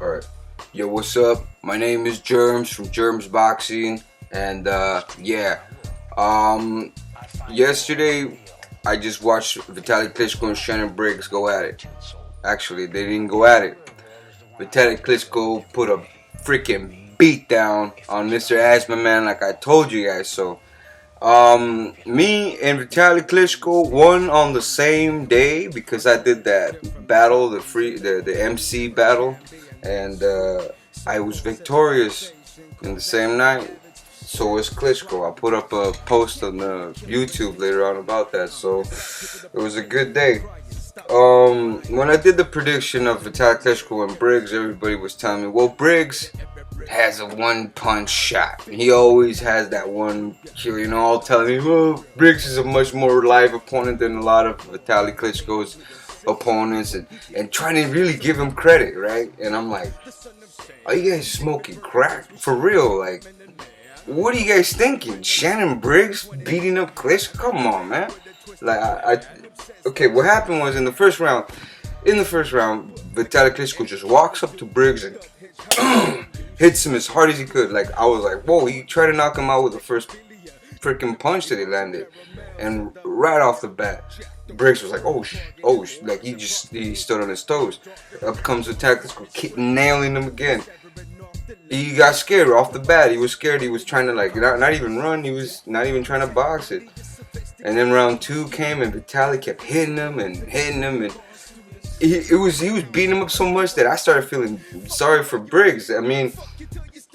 Alright. Yo, what's up? My name is Germs from Germs Boxing, and yeah. Yesterday I just watched VITALI KLITSCHKO and Shannon Briggs go at it. Actually, they didn't go at it. VITALI KLITSCHKO put a freaking beat down on Mr. Asthma Man, like I told you guys. So, me and VITALI KLITSCHKO won on the same day because I did that battle, the MC battle, and I was victorious in the same night. So was Klitschko. I'll put up a post on the YouTube later on about that. So it was a good day. When I did the prediction of Vitali Klitschko and Briggs, everybody was telling me, well, Briggs has a one-punch shot. He always has that one kill, all telling me, well, Briggs is a much more live opponent than a lot of Vitali Klitschko's opponents, and trying to really give him credit, right? And I'm like, are you guys smoking crack? For real, like, what are you guys thinking? Shannon Briggs beating up Klitschko? Come on, man. Like, okay, what happened was in the first round, Vitali Klitschko just walks up to Briggs and hits him as hard as he could. Like, I was like, whoa, he tried to knock him out with the first freaking punch that he landed. And right off the bat, Briggs was like, like he stood on his toes. Up comes Vitali Klitschko, nailing him again. He got scared off the bat. He was scared. He was trying to not even run. He was not even trying to box it. And then round two came, and Vitali kept hitting him, and he was beating him up so much that I started feeling sorry for Briggs. I mean,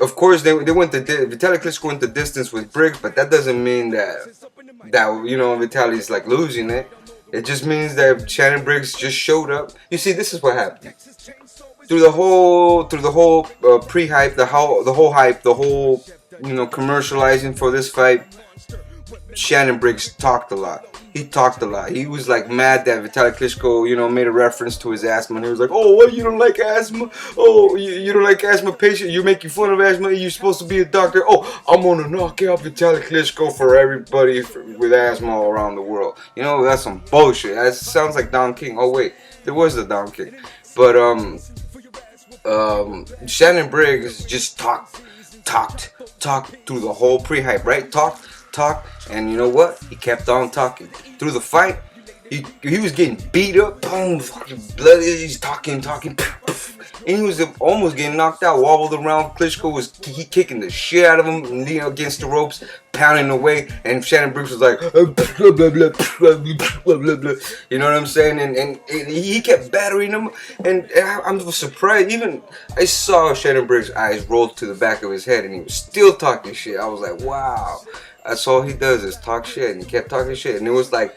of course they went Vitali Klitschko went the distance with Briggs, but that doesn't mean that Vitali's like losing it. It just means that Shannon Briggs just showed up. You see, this is what happened. Through the whole pre-hype, the whole hype, the whole commercializing for this fight, Shannon Briggs talked a lot. He talked a lot. He was like mad that Vitali Klitschko, made a reference to his asthma. And he was like, "Oh, what? You don't like asthma? Oh, you don't like asthma patient? You're making fun of asthma? You're supposed to be a doctor? Oh, I'm gonna knock out Vitali Klitschko for everybody with asthma all around the world." That's some bullshit. That sounds like Don King. Oh wait, there was the Don King, but Shannon Briggs just talked through the whole pre-hype, right? Talk, and you know what? He kept on talking through the fight. He was getting beat up, boom, fucking bloody. He's talking, and he was almost getting knocked out. Wobbled around. Klitschko was kicking the shit out of him, against the ropes, pounding away. And Shannon Briggs was like, blah, blah, blah, blah, blah, blah. You know what I'm saying? And he kept battering him. And I'm surprised. Even I saw Shannon Briggs' eyes roll to the back of his head, and he was still talking shit. I was like, wow. That's all he does is talk shit, and he kept talking shit, and it was like,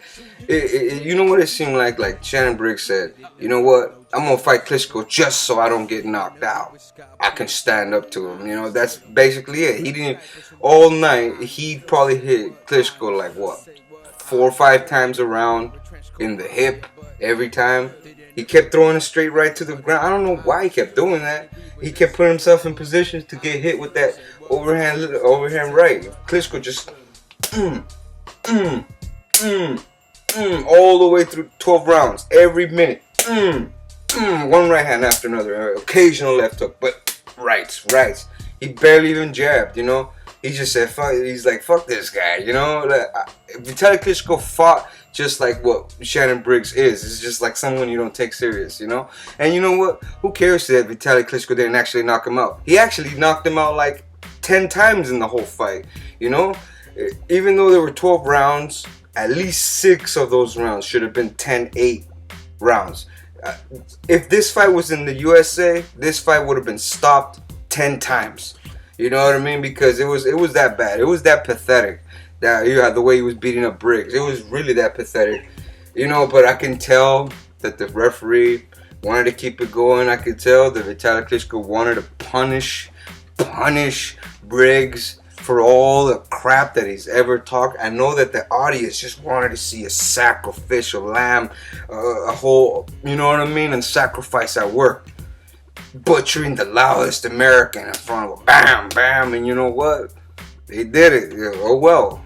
you know what it seemed like? Like Shannon Briggs said, you know what? I'm gonna fight Klitschko just so I don't get knocked out. I can stand up to him. That's basically it. He didn't all night. He probably hit Klitschko like what, 4 or 5 times around in the hip every time. He kept throwing it straight right to the ground. I don't know why he kept doing that. He kept putting himself in positions to get hit with that overhand right. Klitschko just all the way through 12 rounds, every minute. One right hand after another, occasional left hook, but rights. He barely even jabbed, He just said, fuck, he's like, fuck this guy, Vitali Klitschko fought just like what Shannon Briggs is. It's just like someone you don't take serious, And you know what? Who cares that Vitali Klitschko didn't actually knock him out? He actually knocked him out like 10 times in the whole fight, Even though there were 12 rounds, at least 6 of those rounds should have been 10-8 rounds. If this fight was in the USA, this fight would have been stopped 10 times. You know what I mean? Because it was that bad. It was that pathetic. That the way he was beating up Briggs. It was really that pathetic. But I can tell that the referee wanted to keep it going. I could tell that Vitali Klitschko wanted to punish Briggs for all the crap that he's ever talked. I know that the audience just wanted to see a sacrificial lamb, a whole, and sacrifice at work. Butchering the loudest American in front of a bam, bam, and you know what? They did it. Oh well,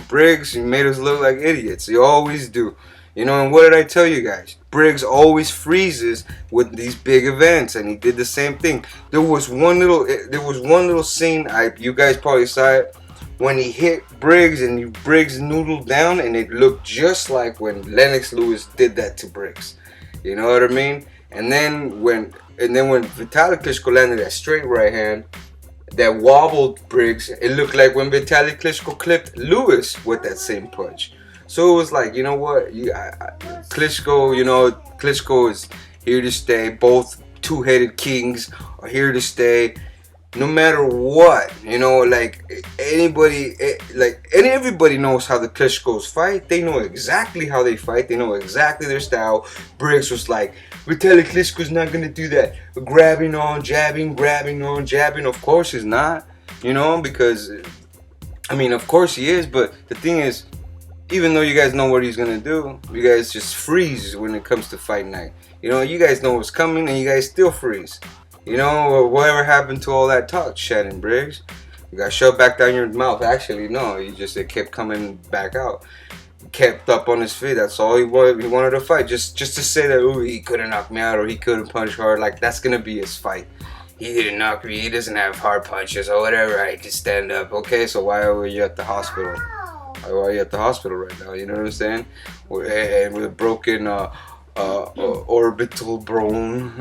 Briggs, you made us look like idiots. You always do. You know, and what did I tell you guys? Briggs always freezes with these big events, and he did the same thing. There was one little scene. You guys probably saw it when he hit Briggs, and Briggs noodled down, and it looked just like when Lennox Lewis did that to Briggs. You know what I mean? And then when Vitaly Klitschko landed that straight right hand that wobbled Briggs, it looked like when Vitaly Klitschko clipped Lewis with that same punch. So it was like, you know what, Klitschko is here to stay. Both two-headed kings are here to stay. No matter what, everybody knows how the Klitschkos fight. They know exactly how they fight. They know exactly their style. Briggs was like, Vitaly Klitschko's not gonna do that. Grabbing on, jabbing, grabbing on, jabbing. Of course he's not. Because of course he is. But the thing is, even though you guys know what he's gonna do, you guys just freeze when it comes to fight night. You guys know what's coming, and you guys still freeze. Whatever happened to all that talk, Shannon Briggs? You got shoved back down your mouth. Actually, no, it kept coming back out. Kept up on his feet. That's all he wanted. He wanted to fight, just to say that, ooh, he couldn't knock me out, or he couldn't punch hard. Like, that's gonna be his fight. He didn't knock me. He doesn't have hard punches or whatever. I can stand up. Okay, so why are you at the hospital? Why are you at the hospital right now? You know what I'm saying? And with a broken orbital bone.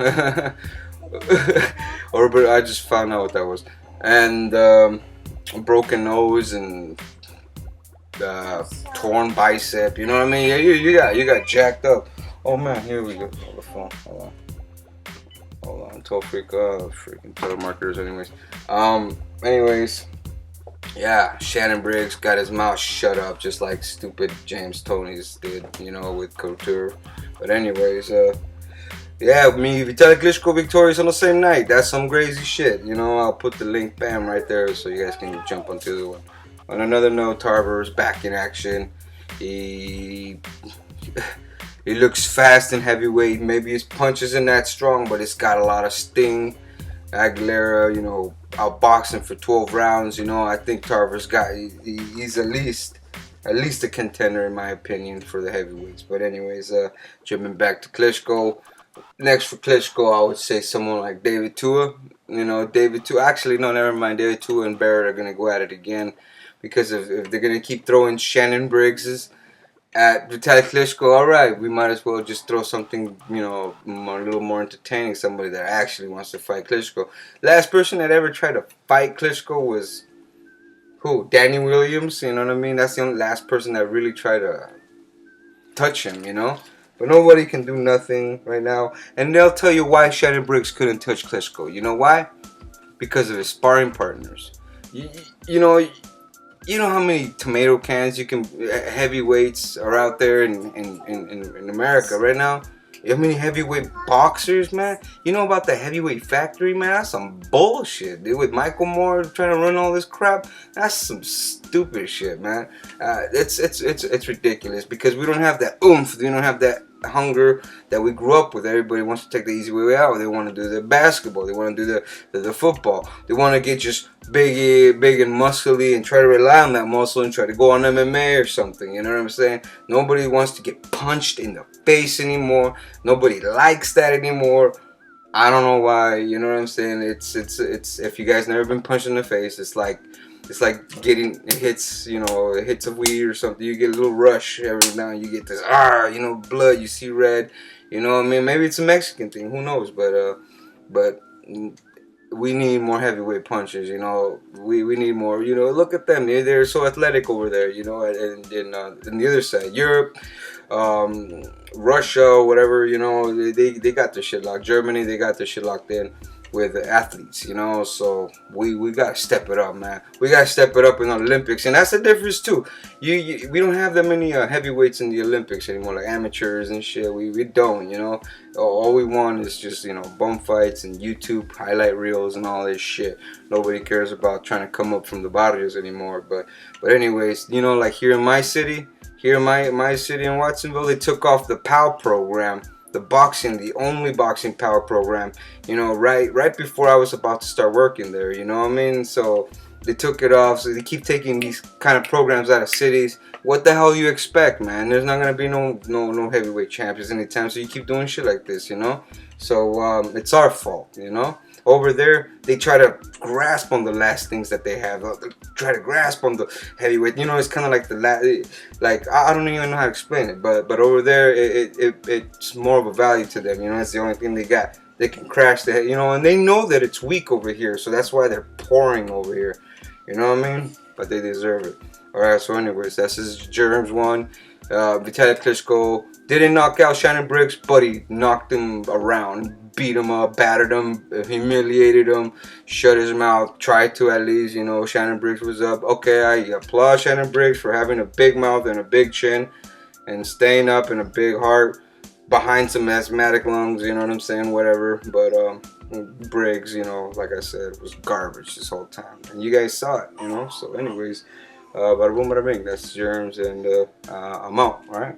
I just found out what that was. And a broken nose and torn bicep. You know what I mean? Yeah, you got jacked up. Oh man, here we go. On the phone. Hold on. Freaking telemarketers. Anyways. Yeah, Shannon Briggs got his mouth shut up just like stupid James Toney's did, with Couture. But anyways, Vitaly Klitschko victorious on the same night. That's some crazy shit. I'll put the link, bam, right there so you guys can jump onto the one. On another note, Tarver's back in action. He looks fast and heavyweight. Maybe his punch isn't that strong, but it's got a lot of sting. Aguilera, outboxing for 12 rounds. I think Tarver's he's at least a contender in my opinion for the heavyweights. But anyways, jumping back to Klitschko. Next for Klitschko, I would say someone like David Tua. Actually, no, never mind. David Tua and Barrett are going to go at it again. Because if they're going to keep throwing Shannon Briggs at Vitaly Klitschko, alright, we might as well just throw something, a little more entertaining. Somebody that actually wants to fight Klitschko. Last person that ever tried to fight Klitschko was who? Danny Williams, you know what I mean? That's the only last person that really tried to touch him, But nobody can do nothing right now. And they'll tell you why Shannon Briggs couldn't touch Klitschko. You know why? Because of his sparring partners. You know how many tomato cans heavyweights are out there in America right now? You know how many heavyweight boxers, man? You know about the heavyweight factory, man? That's some bullshit, dude. With Michael Moore trying to run all this crap, that's some stupid shit, man. It's ridiculous because we don't have that oomph. We don't have that hunger that we grew up with. Everybody wants to take the easy way out. They want to do the basketball. They want to do the football. They want to get just big and muscly and try to rely on that muscle and try to go on MMA or something. You know what I'm saying? Nobody wants to get punched in the face anymore. Nobody likes that anymore. I don't know why. You know what I'm saying? It's if you guys never been punched in the face, it's like getting hits, hits of weed or something. You get a little rush every now and you get this, blood, you see red. Maybe it's a Mexican thing, who knows? But we need more heavyweight punches, We need more, look at them. They're so athletic over there, and the other side, Europe, Russia, whatever, they got their shit locked. Germany, they got their shit locked in with athletes, so we gotta step it up, man. We gotta step it up in the Olympics, and that's the difference too. We don't have that many heavyweights in the Olympics anymore, like amateurs and shit. We don't, All we want is just bum fights and YouTube highlight reels and all this shit. Nobody cares about trying to come up from the barrios anymore. But anyways, like here in my city, my city in Watsonville, they took off the POW program. The only boxing power program, right before I was about to start working there, So They took it off, so they keep taking these kind of programs out of cities. What the hell you expect, man? There's not gonna be no heavyweight champions anytime, so you keep doing shit like this, you know? So it's our fault, you know? Over there, they try to grasp on the last things that they have. They try to grasp on the heavyweight. You know, it's kind of like I don't even know how to explain it, but over there, it's more of a value to them. You know, it's the only thing they got. They can crash the head, you know, and they know that it's weak over here, so that's why they're pouring over here. You know what I mean? But they deserve it. Alright, so anyways, that's his Germs one. Vitaly Klitschko didn't knock out Shannon Briggs, but he knocked him around, beat him up, battered him, humiliated him, shut his mouth, tried to at least, you know, Shannon Briggs was up. Okay, I applaud Shannon Briggs for having a big mouth and a big chin and staying up and a big heart behind some asthmatic lungs, you know what I'm saying, whatever. But Briggs, you know, like I said, was garbage this whole time, and you guys saw it, you know. So anyways, bada boom, bada bing, that's Germs, and I'm out. All right.